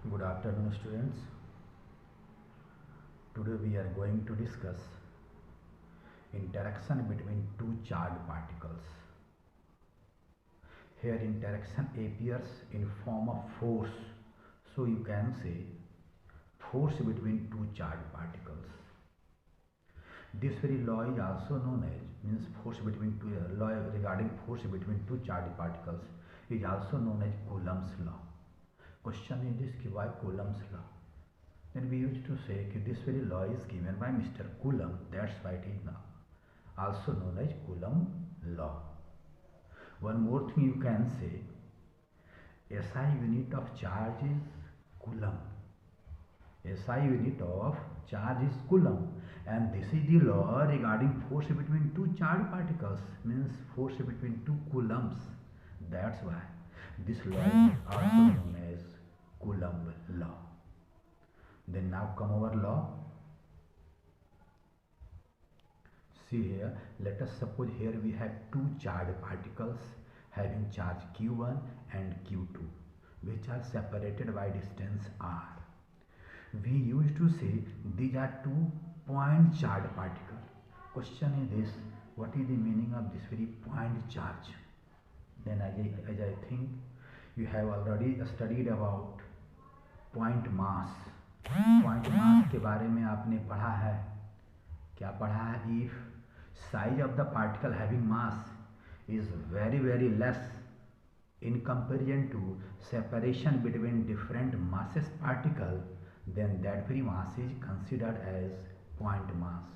Good afternoon, students. Today we are going to discuss interaction between two charged particles. Here interaction appears in form of force. So you can say force between two charged particles. This very law is also known as means force between two law regarding force between two charged particles is also known as Coulomb's law. Question is this कि why Coulomb's law? Then we used to say that this very law is given by Mr. Coulomb. That's why it is now also known as Coulomb law. One more thing you can say, SI unit of charge is Coulomb. SI unit of charge is Coulomb, and this is the law regarding force between two charged particles, means force between two coulombs. That's why this law is also known as Coulomb law. Then now come our law. See here, let us suppose here we have two charged particles having charge q1 and q2, which are separated by distance r. We used to say these are two point charged particles. Question is this, what is the meaning of this very point charge? Then as I think you have already studied about point mass. Point mass के बारे में आपने पढ़ा है, क्या पढ़ा है? If size of the particle having mass is very less in comparison to separation between different masses particle, then that very mass is considered as point mass.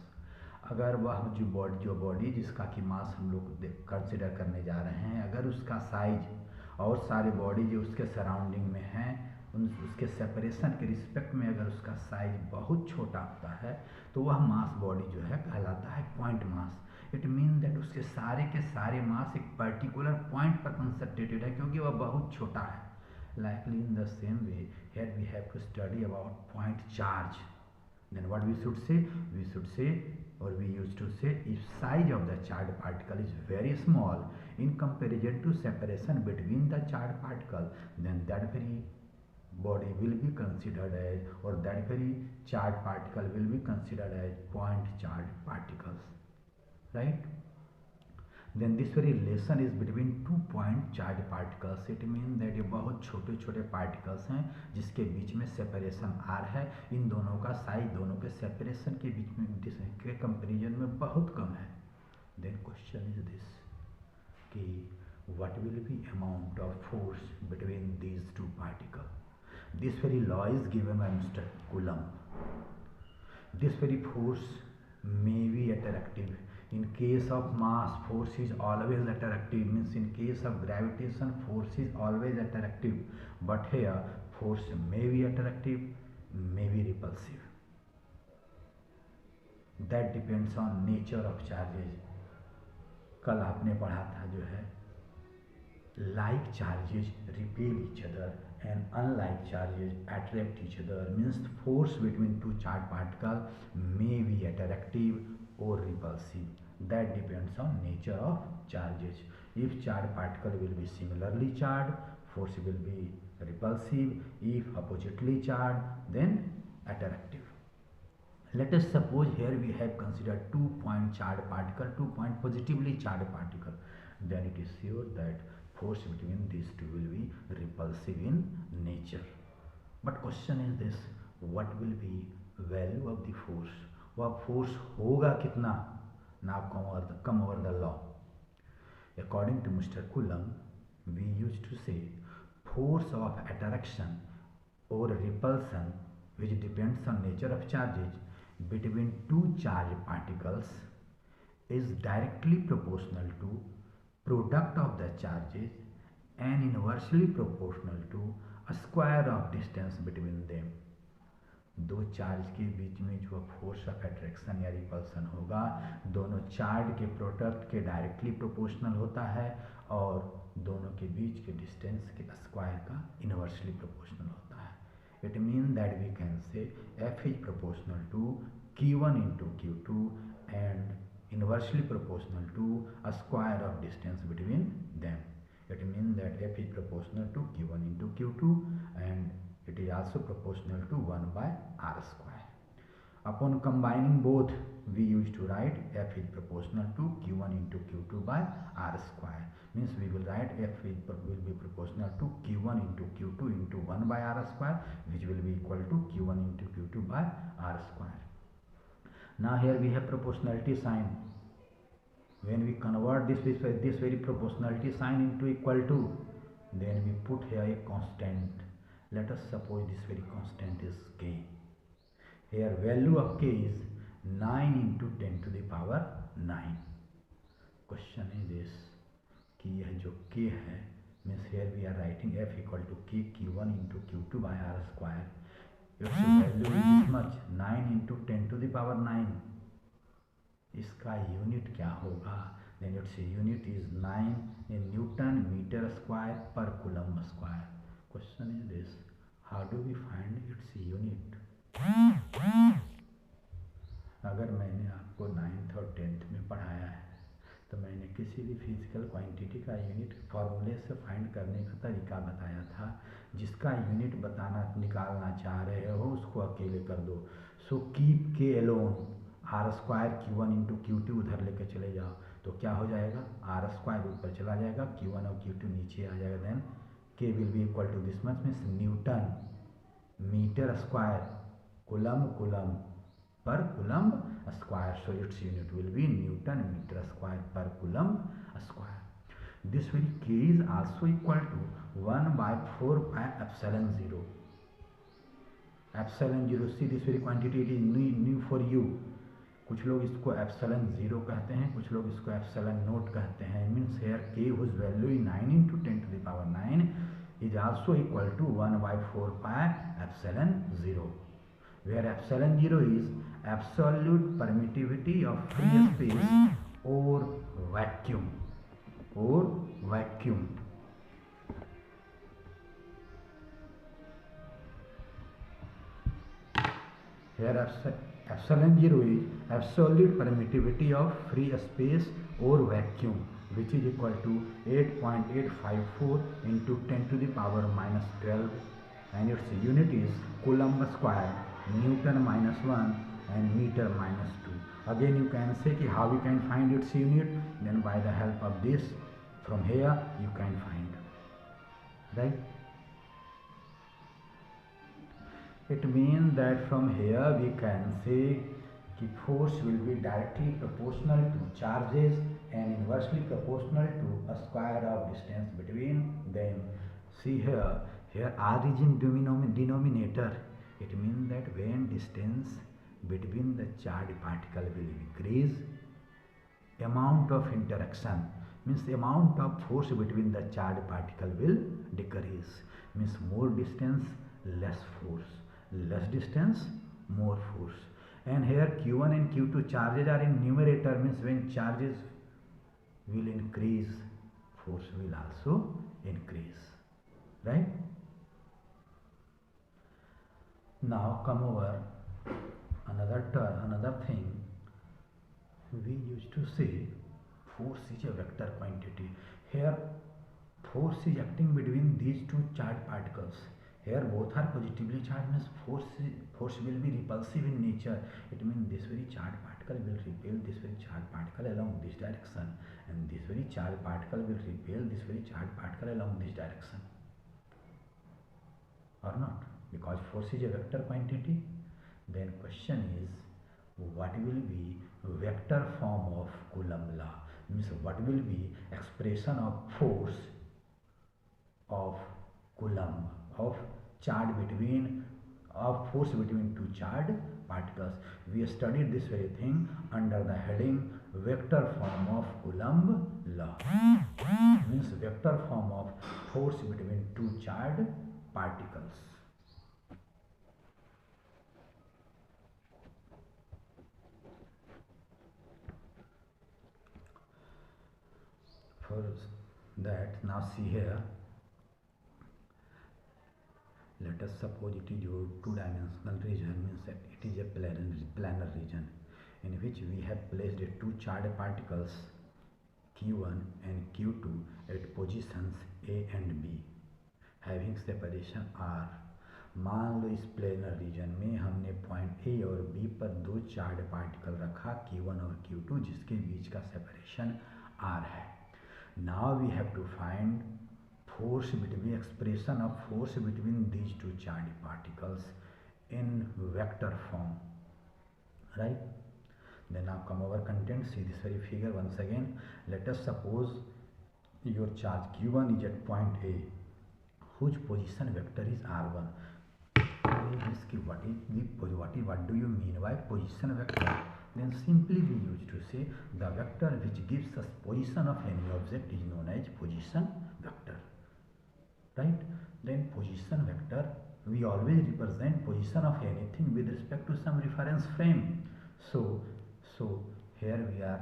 अगर वह जो बॉडी जिसका कि मास हम लोग कंसिडर करने जा रहे हैं, अगर उसका साइज और सारे बॉडी जो उसके सराउंडिंग में हैं उसके सेपरेशन के रिस्पेक्ट में अगर उसका साइज बहुत छोटा होता है तो वह मास बॉडी जो है कहलाता है point mass. It mean that उसके सारे के सारे मास एक पर्टिकुलर पॉइंट पर कंसंट्रेटेड है क्योंकि वह बहुत छोटा है. Likely in the same way here we have to study about point charge. Then what we should say or we used to say if size of the charged particle is very small in comparison to separation between the charged particle, then that very body will be considered as, or that very charged particle will be considered as point charged particles, right? Then this very relation is between two point charged particles. It means that ये बहुत छोटे छोटे particles हैं जिसके बीच में separation r है. इन दोनों का साइज दोनों के separation के बीच में के कंपेरिजन में बहुत कम है. Then question is this कि what will be amount of force between these two particles? This very law is given by Mr. Coulomb. This very force may be attractive. In case of mass, force is always attractive, means in case of gravitation, force is always attractive. But here, force may be attractive, may be repulsive. That depends on nature of charges. कल आपने पढ़ा था जो है like charges repel each other and unlike charges attract each other, means force between two charged particles may be attractive or repulsive. That depends on nature of charges. If charged particle will be similarly charged, force will be repulsive. If oppositely charged, then attractive. Let us suppose here we have considered 2 point charged particle, 2 point positively charged particle. Then it is sure that force between these two will be repulsive in nature. But question is this, what will be value of the force? वह force होगा कितना? Now come over the law. According to Mr. Coulomb, we used to say force of attraction or repulsion, which depends on nature of charges between two charged particles, is directly proportional to product of the charges and inversely proportional to a square of distance between them. दो charge के बीच में जो force of attraction या repulsion होगा दोनों charge के product के directly proportional होता है और दोनों के बीच के डिस्टेंस के स्क्वायर का इनवर्सली प्रोपोर्शनल होता है. It mean that we can say F is proportional to Q1 into Q2 and inversely proportional to a square of distance between them. It means that F is proportional to Q1 into Q2 and it is also proportional to 1 by r square. Upon combining both, we used to write f is proportional to q1 into q2 by r square. Means we will write f will be proportional to q1 into q2 into 1 by r square, which will be equal to q1 into q2 by r square. Now here we have proportionality sign. When we convert this very proportionality sign into equal to, then we put here a constant. Let us suppose this very constant is k. Here value of k is 9 into 10 to the power 9. Question is this कि यह जो k है, means here we are writing f equal to k q1 into q2 by r square. Its value is this much, 9 into 10 to the power 9. इसका unit क्या होगा? Then its unit is 9 in Newton meter square per coulomb square. Question is this, how do we find its unit? अगर मैंने आपको 9th और 10th में पढ़ाया है तो मैंने किसी भी फिजिकल क्वांटिटी का यूनिट फॉर्मूले से फाइंड करने का तरीका बताया था. जिसका यूनिट बताना निकालना चाह रहे हो उसको अकेले कर दो. So keep K alone, R square q1 into q2 उधर लेके चले जाओ तो क्या हो जाएगा, आर स्क्वायर ऊपर चला जाएगा, q1 और q2 नीचे आ जाएगा. Then k will be equal to this much, means newton metre square coulomb per coulomb square. So its unit will be Newton meter square per coulomb square. This very k is also equal to 1 by 4 pi epsilon 0. Epsilon 0, see this very quantity it is new for you. कुछ लोग इसको epsilon 0 कहते हैं, कुछ लोग इसको epsilon naught कहते हैं. Means here k whose value is 9 into 10 to the power 9 is also equal to 1 by 4 pi epsilon 0. Where epsilon 0 is absolute permittivity of free space or vacuum. Here epsilon 0 is absolute permittivity of free space or vacuum, which is equal to 8.854 into 10 to the power minus 12, and its unit is coulomb square, Newton minus 1 and meter minus 2. Again you can say कि how we can find its unit, then by the help of this from here you can find, right? It means that from here we can say कि force will be directly proportional to charges and inversely proportional to a square of distance between them. See here r is in denominator. It means that when distance between the charged particle will increase, amount of interaction, means the amount of force between the charged particle will decrease. Means more distance, less force, less distance, more force. And here q1 and q2 charges are in numerator, means when charges will increase, force will also increase, right? Now come over another thing. We used to say force is a vector quantity. Here force is acting between these two charged particles. Here both are positively charged, means force will be repulsive in nature. It means this very charged particle will repel this very charged particle along this direction, and this very charged particle will repel this very charged particle along this direction, or not? Because force is a vector quantity. Then question is, what will be vector form of Coulomb law? Means what will be expression of force of Coulomb, of force between two charged particles? We studied this very thing under the heading vector form of Coulomb law. Means vector form of force between two charged particles. For that, now see here, let us suppose it is your two-dimensional region, means that it is a planar region in which we have placed two charged particles q1 and q2 at positions a and b having separation r. मान लो इस planar reason में हमने point A और B पर दो charge particle रखा Q1 और Q2 जिसके बीच का सेपरेशन R है। Now we have to find force between expression of force between these two charged particles in vector form, right? Then now come our content, see this very figure once again. Let us suppose your charge Q1 is at point A whose position vector is R1. What do you mean by position vector? Then simply we used to say the vector which gives us position of any object is known as position vector, right? Then position vector, we always represent position of anything with respect to some reference frame. So here we are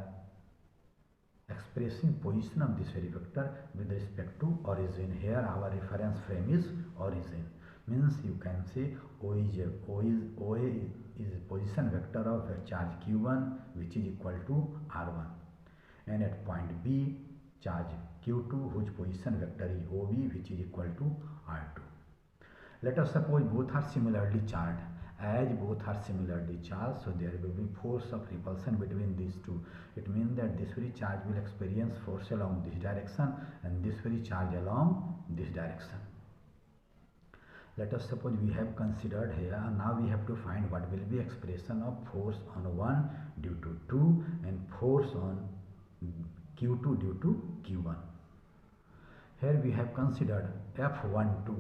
expressing position of this very vector with respect to origin. Here our reference frame is origin, means you can say OA is position vector of a charge Q1 which is equal to R1, and at point B charge Q2 whose position vector is OB which is equal to R2. Let us suppose both are similarly charged. As both are similarly charged, so there will be force of repulsion between these two. It means that this very charge will experience force along this direction and this very charge along this direction. Let us suppose we have considered here, now we have to find what will be expression of force on 1 due to 2 and force on Q2 due to Q1. Here we have considered F12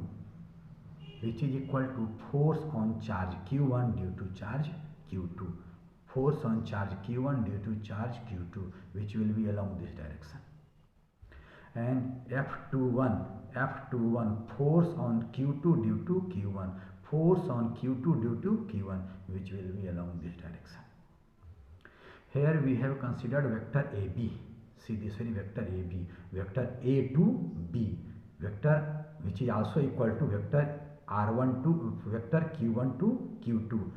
which is equal to force on charge Q1 due to charge Q2. Force on charge Q1 due to charge Q2 which will be along this direction. And F21 force on Q2 due to Q1. Force on Q2 due to Q1 which will be along this direction. Here we have considered vector AB. See this very vector AB. Vector A to B. Vector which is also equal to vector R1 to vector Q1 to Q2,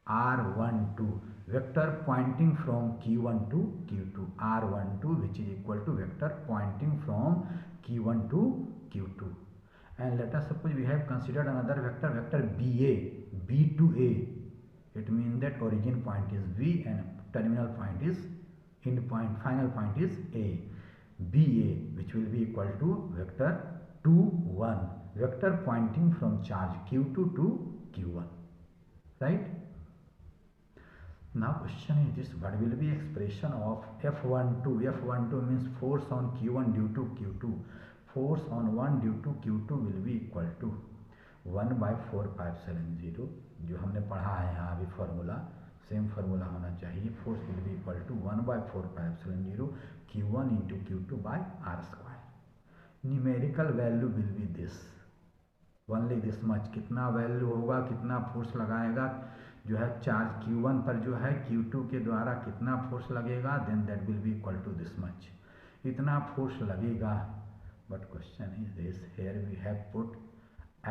R12 vector pointing from Q1 to Q2, R12 which is equal to vector pointing from Q1 to Q2. And let us suppose we have considered another vector, vector BA, B to A. It means that origin point is B and terminal point is end point, final point is A. BA which will be equal to vector 2, 1. Vector pointing from charge Q2 to Q1, right? Now question is this, what will be expression of F12? F12 means force on Q1 due to Q2. Force on 1 due to Q2 will be equal to 1 by 4πε0 जो हमने पढ़ा है यहाँ अभी formula, same formula होना चाहिए. Force will be equal to 1 by 4πε0 Q1 into Q2 by R square. Numerical value will be this, only this much. कितना value होगा, कितना फोर्स लगाएगा जो है चार्ज Q1 पर जो है Q2 के द्वारा कितना फोर्स लगेगा, then that will be equal to this much. इतना फोर्स लगेगा. But question is this, here we have put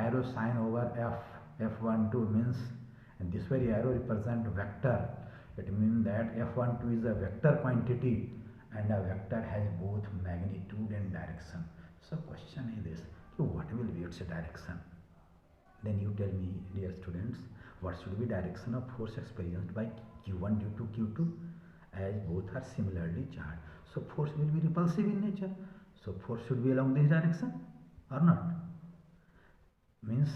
arrow sign over F. F12 means, and this very arrow represent vector. It means that F12 is a vector quantity and a vector has both magnitude and direction. So question is this, so what will be its direction? Then you tell me, dear students, what should be direction of force experienced by Q1 due to Q2, as both are similarly charged. So force will be repulsive in nature. So force should be along this direction or not? Means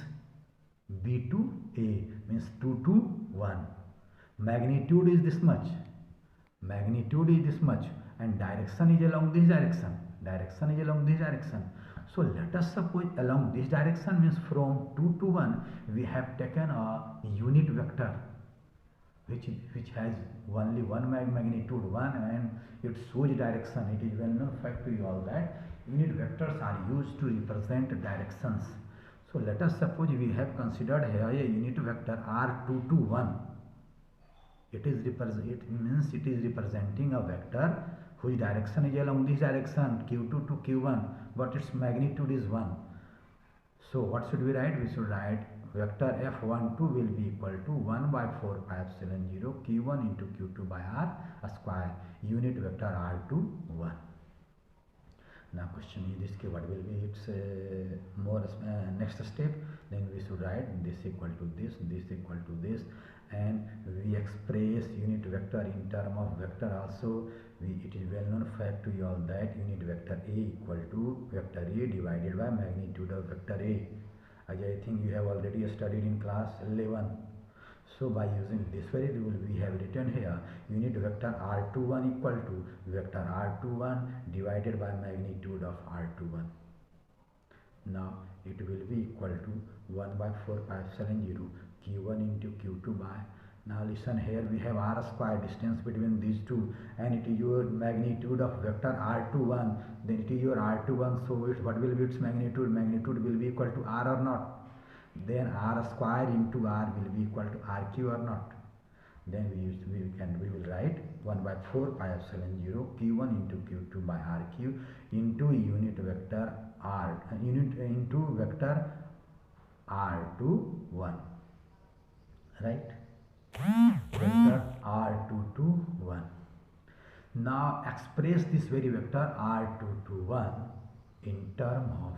B to A means 2 to 1. Magnitude is this much. Magnitude is this much and direction is along this direction. Direction is along this direction. So let us suppose along this direction means from 2 to 1 we have taken a unit vector which has only one magnitude 1 and it shows direction. It is well known fact to you all that unit vectors are used to represent directions. So let us suppose we have considered here a unit vector R2 to 1. It means it is representing a vector whose direction is along this direction Q2 to Q1, but its magnitude is 1. So what should we write? We should write vector F12 will be equal to 1 by 4πε0 Q1 into Q2 by R square, unit vector R2 1. Now question is this, what will be its more next step? Then we should write this equal to this equal to this, and we express unit vector in term of vector also. It is well known fact to you all that unit vector A equal to vector A divided by magnitude of vector A. As I think you have already studied in class 11. So by using this very rule, we have written here unit vector R21 equal to vector R21 divided by magnitude of R21. Now it will be equal to 1 by 4 pi epsilon 0 Q1 into Q2 by. Now listen here, we have R square distance between these two, and it is your magnitude of vector R21. Then it is your R21. So what will be its magnitude? Magnitude will be equal to R or not? Then R square into R will be equal to RQ or not? Then we will write 1 by 4 pi epsilon 0 Q1 into Q2 by RQ into unit vector R into vector R21, right? Vector R221. Now express this very vector R221 in term of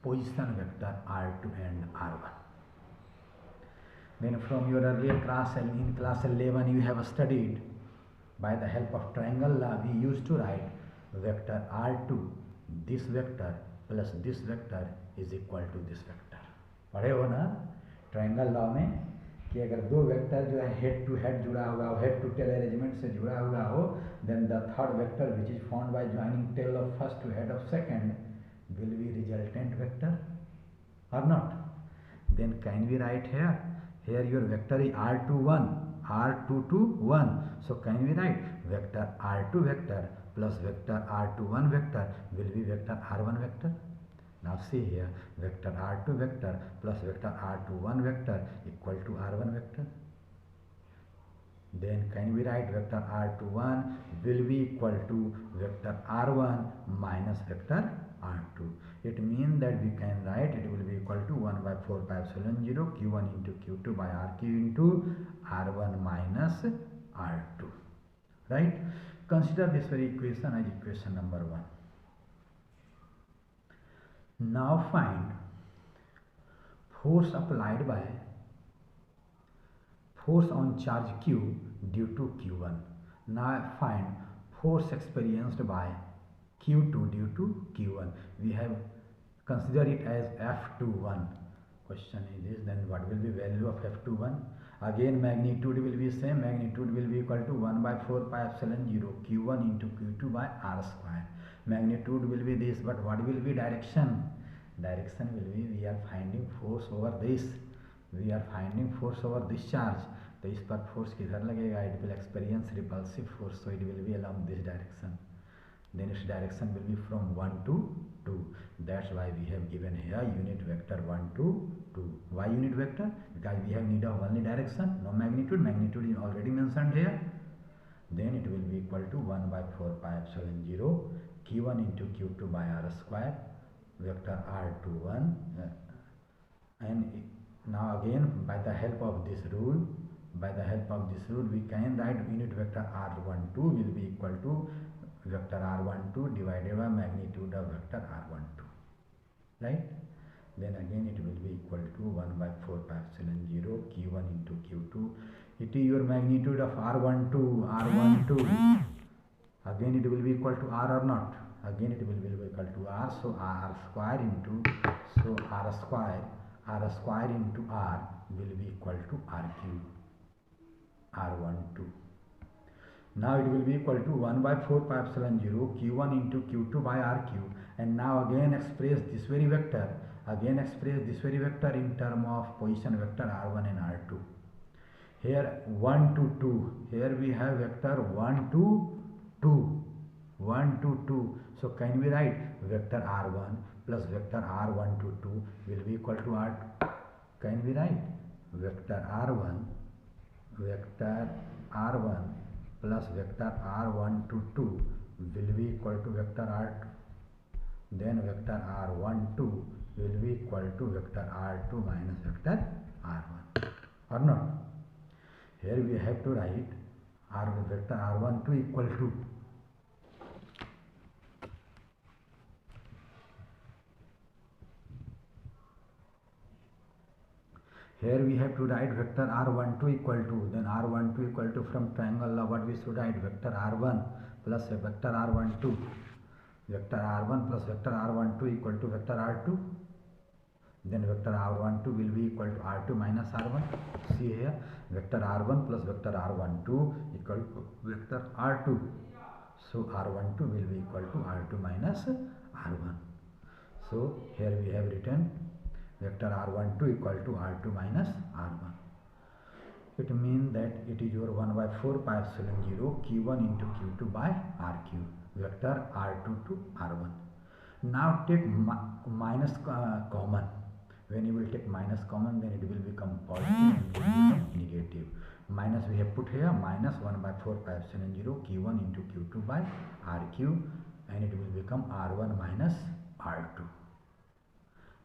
position vector R2 and R1. Then from your earlier class, in class 11, you have studied by the help of triangle law, we used to write vector R2, this vector plus this vector is equal to this vector. पढ़े हो ना triangle law में कि अगर दो vector जो है head to head जुड़ा हुआ हो, हेड टू टेल अरेंजमेंट से जुड़ा हुआ हो, then the third vector which is found by joining tail of first to head of second will be resultant vector or not? Then can we write here your vector is R21, R221. So can we write vector R2 vector plus vector R21 vector will be vector R1 vector? Now see here, vector R2 vector plus vector R21 vector equal to R1 vector. Then can we write vector R21 will be equal to vector R1 minus vector R2. It means that we can write it will be equal to 1 by 4 pi epsilon 0 Q1 into Q2 by RQ into R1 minus R2. Right? Consider this very equation as equation number 1. Now find force applied by force on charge Q due to Q1. Now find force experienced by Q2 due to Q1. We have considered it as F21. Question is this, then what will be value of F21? Again magnitude will be same, magnitude will be equal to 1 by 4 pi epsilon 0 Q1 into Q2 by R square. Magnitude will be this, but what will be direction? Direction will be, we are finding force over this. We are finding force over this charge. तो इस पर force किधर लगेगा? It will experience repulsive force, so it will be along this direction. Then its direction will be from 1 to 2. That's why we have given here unit vector 1 to 2. Why unit vector? Because we have need of only direction, no magnitude. Magnitude is already mentioned here. Then it will be equal to 1 by 4 pi epsilon 0 Q1 into Q2 by R square vector R21. And now again by the help of this rule, we can write unit vector R12 will be equal to vector R12 divided by magnitude of vector R12, right? Then again it will be equal to 1 by 4 pi epsilon 0 Q1 into Q2. It is your magnitude of R12. Again it will be equal to R or not? Again it will be equal to R. So R square into, so R square into R will be equal to R cube, R12. Now it will be equal to 1 by 4 pi epsilon 0 Q1 into Q2 by RQ. And now again express this very vector. In term of position vector R1 and R2. Here 1 to 2. Here we have vector 1 to 2. 1 to 2. So can we write vector R1 plus vector R1 to 2 will be equal to R2? Can we write vector R1 plus vector R1 to 2 will be equal to vector R2. Then vector R12 will be equal to vector R2 minus vector R1 or not? Here we have to write vector R12 equal to here we have to write vector r12 equal to, then r12 equal to from triangle law what we should write, vector r1 plus vector r12, vector r1 plus vector r12 equal to vector r2, then vector r12 will be equal to r2 minus r1. See here, vector r1 plus vector r12 equal to vector r2, so r12 will be equal to r2 minus r1. So here we have written vector r12 equal to r2 minus r1. It means that it is your 1 by 4 pi epsilon 0 q1 into q2 by rq, vector r2 to r1. Now take minus common. When you will take minus common, then it will become positive and it will become negative. Minus we have put here, minus 1 by 4 pi epsilon 0 q1 into q2 by rq, and it will become r1 minus r2.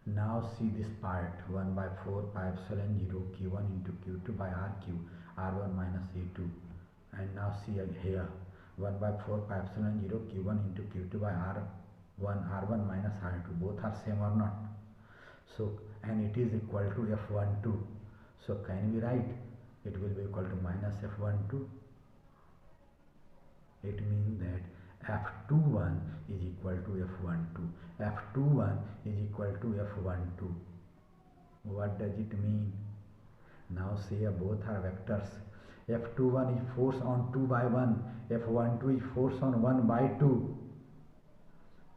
Now see this part, 1 by 4 pi epsilon 0 q1 into q2 by rq, r1 minus a2. And now see here, 1 by 4 pi epsilon 0 q1 into q2 by r1 minus r2, both are same or not? So, and it is equal to f12. So can we write it will be equal to minus f12? It means that f21 is equal to f12. f21 is equal to f12. What does it mean? Now see both are vectors. f21 is force on 2 by 1, f12 is force on 1 by 2.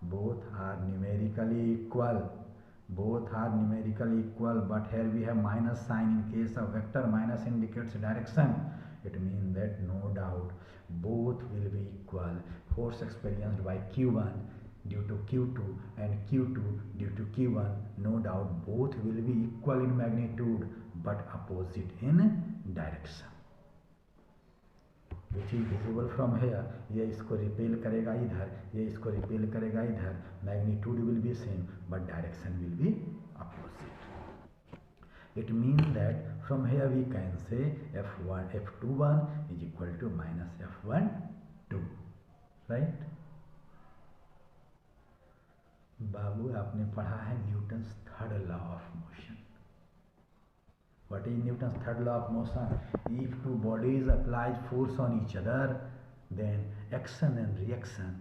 Both are numerically equal. Both are numerically equal, but here we have minus sign. In case of vector, minus indicates direction. It means that no doubt both will be equal. Force experienced by q1 due to q2 and q2 due to q1, no doubt both will be equal in magnitude but opposite in direction, which is visible from here. ये इसको repel करेगा इधर, ये इसको repel करेगा इधर. Magnitude will be same but direction will be opposite. It means that from here we can say f21 is equal to minus f12, right? बाबू आपने पढ़ा है Newton's third law of motion. What is Newton's third law of motion? If two bodies apply force on each other, then action and reaction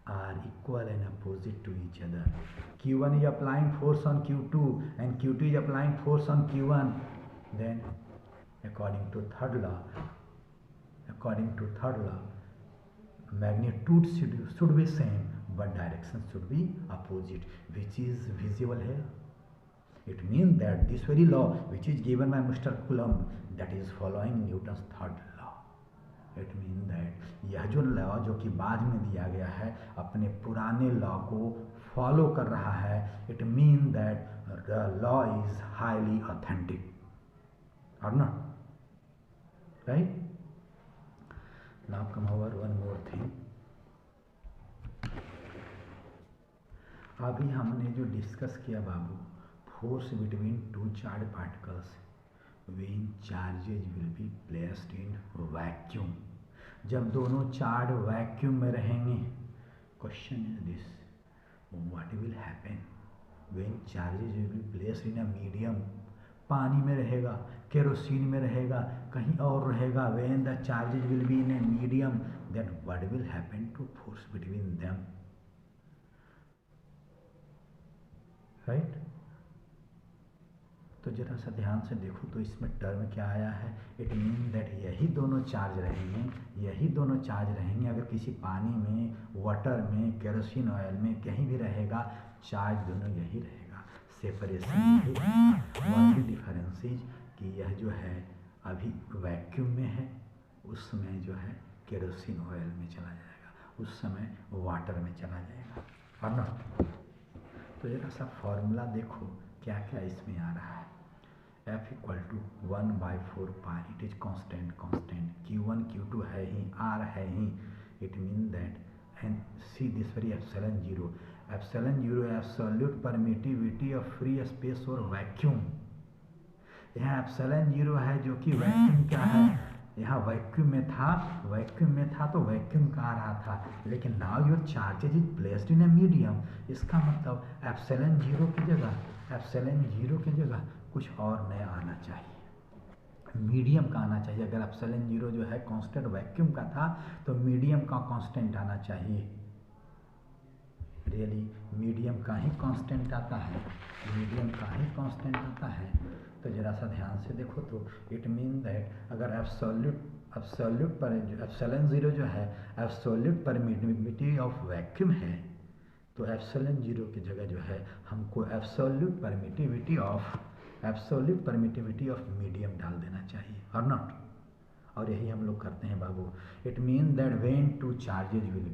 are equal and opposite to each other. Q1 is applying force on Q2 and Q2 is applying force on Q1. Then according to third law, magnitude should be same but direction should be opposite, which is visible here. It means that this very law which is given by Mr. Coulomb, that is following Newton's third law. It means that यह जो law जो कि बाद में दिया गया है अपने पुराने लॉ को फॉलो कर रहा है. It means that the law is highly authentic or not, right? Now come over one more thing. अभी हमने जो डिस्कस किया बाबू, force between two charged particles when charges will be placed in vacuum. जब दोनों charge vacuum में रहेंगे, question is this, what will happen when charges will be placed in a medium. पानी में रहेगा, केरोसिन में रहेगा, कहीं और रहेगा. When the charges will be in a medium, then what will happen to force between them, right? तो जरा सा ध्यान से देखो तो इसमें टर्म क्या आया है. इट मीन दैट यही दोनों चार्ज रहेंगे. अगर किसी पानी में, वाटर में, केरोसिन ऑयल में कहीं भी रहेगा, चार्ज दोनों यही रहेगा. सेपरेशन ओनली डिफरेंस इज कि यह जो है अभी वैक्यूम में है, उस समय जो है केरोसिन ऑयल में चला जाएगा, उस समय वाटर में चला जाएगा, और ना. तो जरा सा फॉर्मूला देखो क्या क्या इसमें आ रहा है. F equal to 1 by 4 pi, it is constant. Q1 Q2 है ही, R है ही. It mean that and see this very epsilon 0 absolute permittivity of free space और वैक्यूम. यहाँ एप्सिलॉन 0 है जो कि वैक्यूम क्या है, यहाँ वैक्यूम में था तो वैक्यूम का आ रहा था. लेकिन now your charges is placed in a medium. इसका मतलब एप्सिलॉन 0 की जगह कुछ और नया आना चाहिए, मीडियम का आना चाहिए। अगर एप्सिलॉन जीरो जो है कांस्टेंट वैक्यूम का था तो मीडियम का कांस्टेंट आना चाहिए। रियली मीडियम का ही कांस्टेंट आता है, मीडियम का ही कांस्टेंट आता है। तो जरा सा ध्यान से देखो तो इट मीन दैट अगर एब्सोल्यूट पर एप्सिलॉन जीरो जो है एब्सोल्यूट परमिटिविटी ऑफ वैक्यूम है, तो एप्सिलॉन जीरो की जगह जो है हमको एब्सोल्यूट परमिटिविटी ऑफ मीडियम डाल देना चाहिए, और नॉट। और यही हम लोग करते हैं बाबू। It mean that when two charges will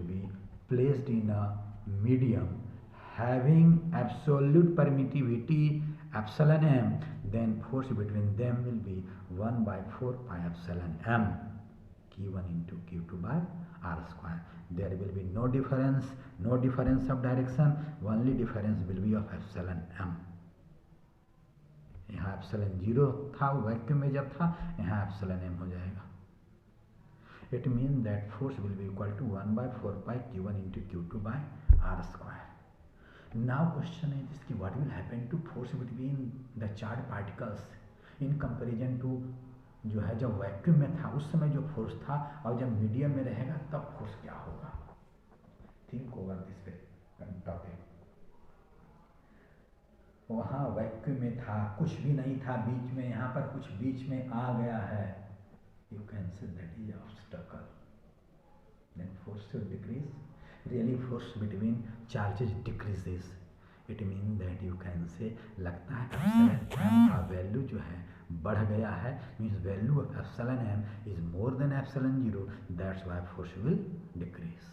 be placed in a medium having absolute permittivity epsilon m, then force between them will be 1/4 pi epsilon m q1 into q2 by r square. There will be no difference of direction, only difference will be of epsilon m. यहाँ epsilon zero था vacuum में जब था, यहाँ epsilon m हो जाएगा। It mean that force will be equal to 1/4 pi q1 into q2 by r square. Now question is this कि what will happen to force between the charged particles in comparison to जो है जब vacuum में था उस समय जो force था और जब मीडियम में रहेगा तब फोर्स क्या होगा। थिंक ओवर दिस पे टॉपिक। वहाँ वैक्यूम में था, कुछ भी नहीं था बीच में, यहाँ पर कुछ बीच में आ गया है, you can say that is obstacle, then force will decrease. Really force between charges decreases, it mean that you can say लगता है एप्सिलॉन m का वैल्यू जो है बढ़ गया है, means value of epsilon m is more than epsilon zero, that's why force will decrease.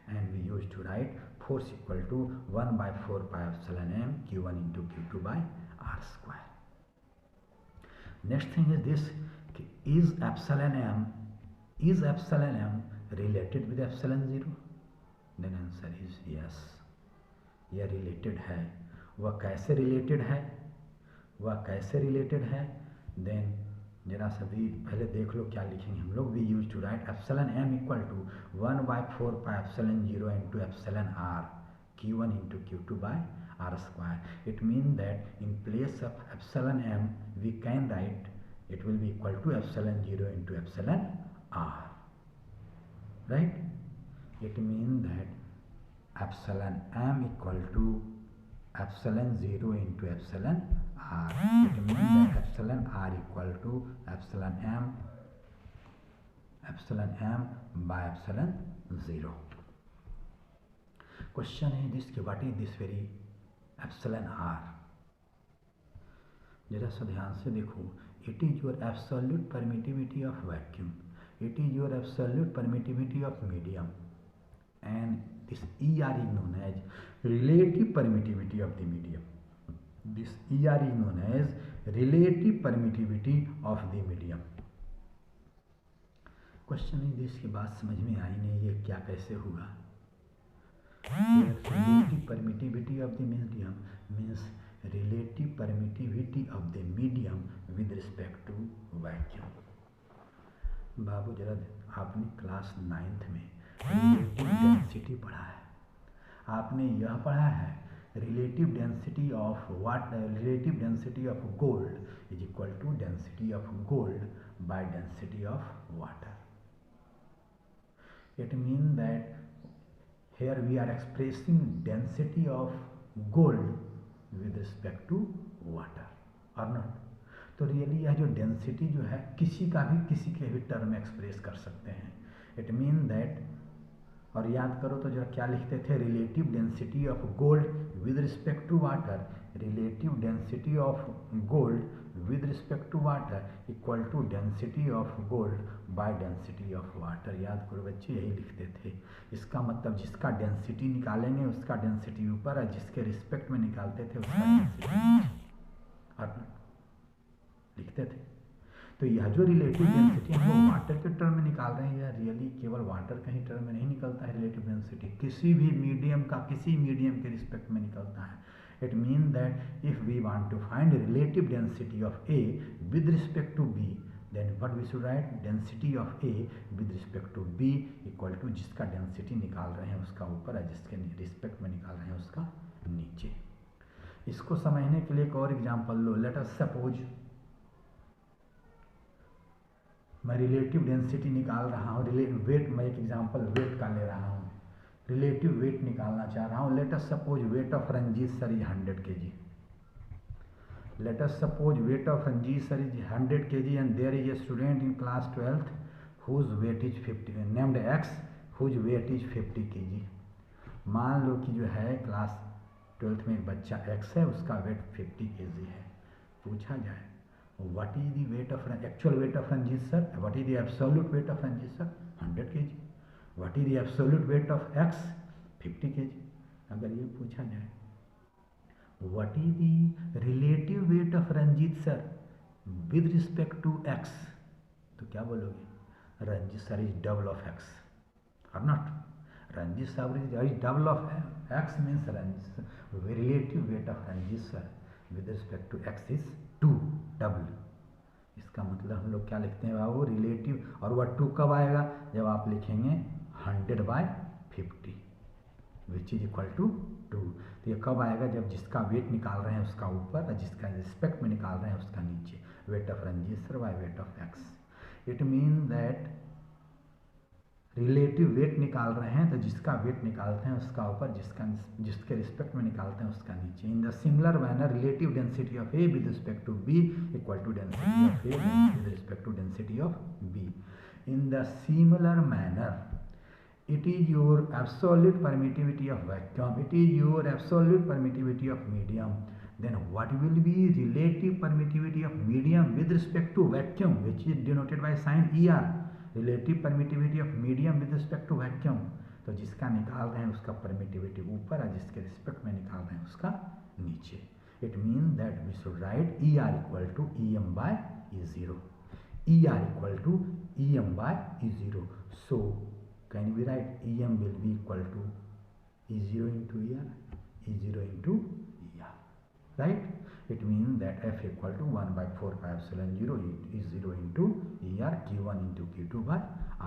And we used to write force equal to 1/4 pi epsilon m q1 into q2 by r square. Next thing is this, is epsilon m related with epsilon zero? Then answer is yes, यह related है। वह कैसे related है? Then जरा सभी पहले देख लो क्या लिखेंगे हम लोग। We use to write epsilon m equal to 1/4 pi epsilon zero into epsilon r q1 into q2 by r square. It mean that in place of epsilon m we can write it will be equal to epsilon zero into epsilon r, right. It mean that epsilon m equal to epsilon 0 into epsilon r. It means that epsilon r equal to epsilon m by epsilon 0. Question is this, what is this very epsilon r? जरा सा ध्यान से देखो, it is your absolute permittivity of vacuum, it is your absolute permittivity of medium, and this ER is known as relative permittivity of the medium. This ER is known as relative permittivity of the medium. Question is this की बात समझ में आई नहीं, ये क्या कैसे हुआ। relative permittivity of the medium means relative permittivity of the medium with respect to vacuum. बाबू जरा आपने क्लास 9th में रिलेटिव डेंसिटी पढ़ा है, आपने यह पढ़ा है relative density of gold is equal to density of gold by density of water. It mean that here we are expressing density of gold with respect to water, और not. तो really यह जो डेंसिटी जो है किसी के भी term में एक्सप्रेस कर सकते हैं। इट मीन दैट, और याद करो तो जरा क्या लिखते थे, relative density of gold with respect to water, relative density of gold with respect to water equal to density of gold by density of water. याद करो बच्चे, यही लिखते थे। इसका मतलब जिसका डेंसिटी निकालेंगे उसका डेंसिटी ऊपर, और जिसके रिस्पेक्ट में निकालते थे उसका डेंसिटी लिखते थे। तो यह जो रिलेटिव डेंसिटी हम लोग वाटर के टर्म में निकाल रहे हैं, यह रियली केवल वाटर का ही टर्म में नहीं निकलता है। रिलेटिव डेंसिटी किसी भी मीडियम के रिस्पेक्ट में निकलता है। It mean that if we want to find relative density of A with respect to B, then what we should write, density of A with respect to B equal to जिसका density निकाल रहे हैं उसका ऊपर है, जिसके respect में निकाल रहे हैं उसका नीचे। इसको समझने के लिए एक और एग्जांपल लो। लेट अस सपोज मैं रिलेटिव डेंसिटी निकाल रहा हूँ, वेट, मैं एक एग्जांपल वेट का ले रहा हूँ, रिलेटिव वेट निकालना चाह रहा हूँ। Let us suppose weight of Ranjit sir is 100 kg। Let us suppose weight of Ranjit sir is 100 kg and there is a student in class 12th whose weight is 50, named X, whose weight is 50 kg। मान लो कि जो है class 12th में एक बच्चा X है, उसका wait 50 kg है। पूछा जाए what is the weight of actual weight of Ranjit sir, what is the absolute weight of Ranjit sir 100 kg, what is the absolute weight of X 50 kg। अगर ये पूछा जाए what is the relative weight of Ranjit sir with respect to X, तो क्या बोलोगे? Ranjit sir is double of X or not? Ranjit sir is double of X means relative weight of Ranjit sir with respect to X is 2, double। इसका मतलब हम लोग क्या लिखते हैं बाबू? रिलेटिव। और वह 2 कब आएगा? जब आप लिखेंगे 100/50 विच इज इक्वल टू 2। तो ये कब आएगा? जब जिसका वेट निकाल रहे हैं उसका ऊपर और जिसका रिस्पेक्ट में निकाल रहे हैं उसका नीचे। Weight of Ranjit sir by weight of X. It mean that relative weight निकाल रहे हैं तो जिसका वेट निकालते हैं उसका ऊपर, जिसके रिस्पेक्ट में निकालते हैं उसका नीचे। In the similar manner relative density of A with respect to B equal to density of A with respect to density of B. In the similar manner it is your absolute permittivity of vacuum, it is your absolute permittivity of medium, then what will be relative permittivity of medium with respect to vacuum, which is denoted by sign ER, relative permittivity of medium with respect to vacuum। तो जिसका निकाल रहे हैं उसका permittivity ऊपर और जिसके respect में निकाल रहे हैं उसका नीचे। It mean that we should write ER equal to EM/E0, ER equal to EM/E0। So can we write EM will be equal to E0 into ER, E0 into ER, right? It means that F equal to 1/4πε0 E0 into ER, Q1 into Q2 by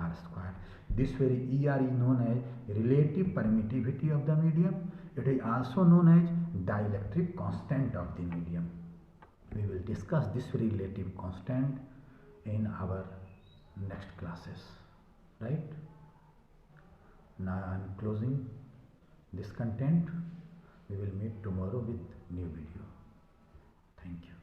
R square। This very ER is known as relative permittivity of the medium. It is also known as dielectric constant of the medium। We will discuss this relative constant in our next classes, right? Now I am closing this content. We will meet tomorrow with new video. Thank you.